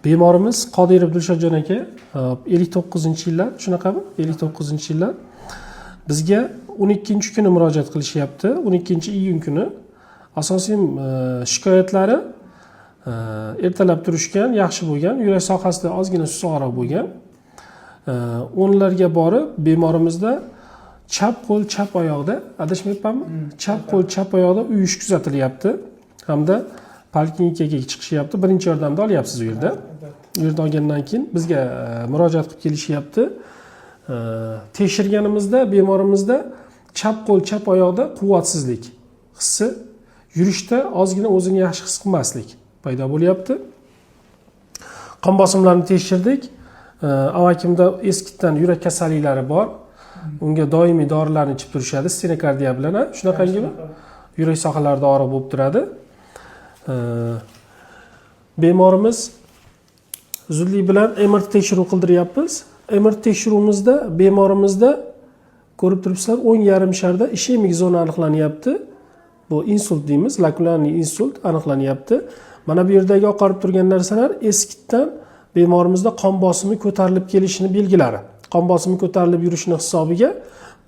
Bemorimiz Qodirov Dilshodjon aka 59-yillar, shunaqami? 59-yillar. Bizga 12-kuni murojaat qilishyapti. 12-iyun kuni. Asosiy shikoyatlari ertalab turishgan, yaxshi bo'lgan, yurak sohasida ozgina susog'roq bo'lgan. O'nlarga borib, bemorimizda chap qo'l, chap oyoqda, adashmayapmanmi? Chap qo'l, chap oyoqda uyish kuzatilyapti. Hamda poliklinikaga chiqishyapti. Birinchi yordamda olyapsiz u yerda. U yerda olgandan keyin bizga murojaat qilib kelishyapti. Tekshirganimizda bemorimizda chap qo'l, chap oyoqda quvvatsizlik hissi, yurishda ozgina o'zini yaxshi his qilmaslik paydo bo'lyapti. Qon bosimlarini tekshirdik. Avakimda eskidan yurak kasalliklari bor. Unga doimiy dorilarni ichib turishadi, stenokardiya bilan, shunaqangimi? Yurak sohalarida og'riq bo'lib turadi. Bemorimiz zudlik bilan MRT tekshiruv qildiryapmiz. MRT tekshiruvimizda bemorimizda ko'rib turibsizlar, o'ng yarim sharda ishemik zona aniqlanyapti. Bu insult deymiz, lakunarniy insult aniqlanyapti. Mana bu yerdagi oqarib turgan narsalar eskidan bemorimizda qon bosimi ko'tarilib kelishini belgilari. Qon bosimi ko'tarilib yurishini hisobiga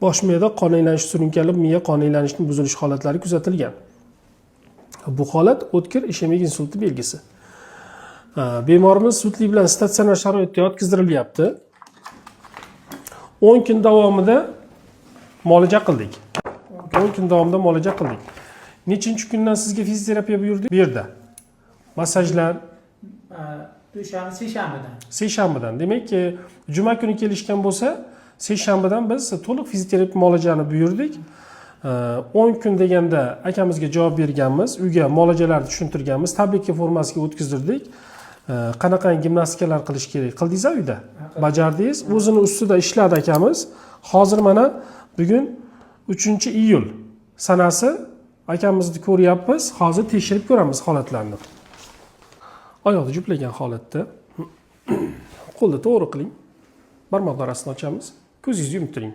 bosh miyada qon aylanishi surunkali miya qon aylanishining buzilish holatlari kuzatilgan. Bu holat o'tkir ishemik insulti belgisi. Bemorimiz zudlik bilan statsionar sharoitda yotqizdiryapti. 10 kun davomida muolaja qildik. 10 kun davomida muolaja qildik. Nechinchi kundan sizga fizioterapiya buyurdik? Bu yerda. Massajlar seshanbadan. Demak, juma kuni kelishgan bo'lsa, seshanbadan biz to'liq fizioterapiya muolajani buyurdik. 10 kun deganda akamizga javob berganmiz, uyga muolajalarni tushuntirganmiz, tabletka formasiga o'tkazdirdik. Qanaqa gimnastikalar qilish kerak qildingiz uyda? Bajardingiz. O'zini ustida ishladi akamiz. Hozir mana bugun 3-iyul sanasi akamizni ko'ryapmiz. Hozir tekshirib ko'ramiz holatlarni. Oyoqni juplagan holatda qo'lni to'g'ri qiling. Barmoqlar orasini ochamiz. Ko'zingizni yumib turing.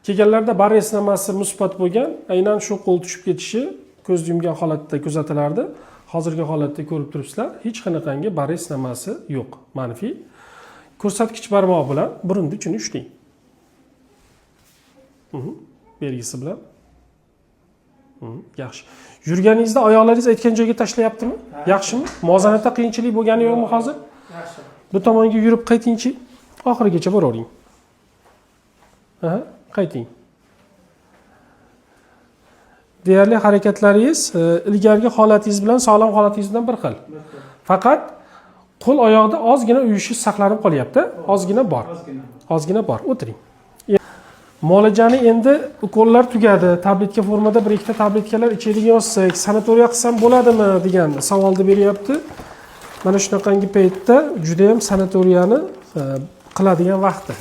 Kelganlarda barra sinamasi musbat bo'lgan, aynan shu qo'l tushib ketishi ko'zni yumgan holatda kuzatilardi. Hozirgi holatda ko'rib turibsizlar, hech qanaqangi barra sinamasi yo'q, manfiy. Ko'rsatkich barmoq bilan burunni ichini ushlang. Belgisi bilan. Yaxshi. Yurganingizda oyoqlaringiz aytgan joyga tashlayaptimi? Yaxshimi? Muvozanatda qiyinchilik bo'lgani yo'qmi hozir? Yaxshi. Bu tomonga yurib qaytingchi, oxirigacha boravering. Qayting. Deyarli harakatlaringiz ilgargi holatingiz bilan sog'lom holatingiz bilan bir xil. Faqat qo'l oyoqda ozgina uyushish saqlanib qolyapti. Ozgina bor. O'tiring. Muolajani endi ukollar tugadi. Tabletka formada bir ikkita tabletkalar ichadigan bo'lsak, sanatoriya qilsam bo'ladimi degan savolni beryapti. Mana shunaqangi paytda juda ham sanatoriyani qiladigan vaqti.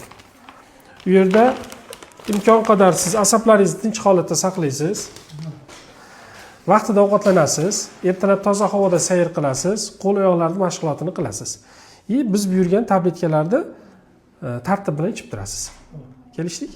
U yerda imkon qadar siz asablaringizni tinch holatda saqlaysiz. Vaqtida ovqatlanasiz, ertalab toza havoda sayr qilasiz, qo'l oyoqlarning mashg'ulotini qilasiz. Biz buyurgan tabletkalarni tartib bilan ichib turasiz. Kelishdik?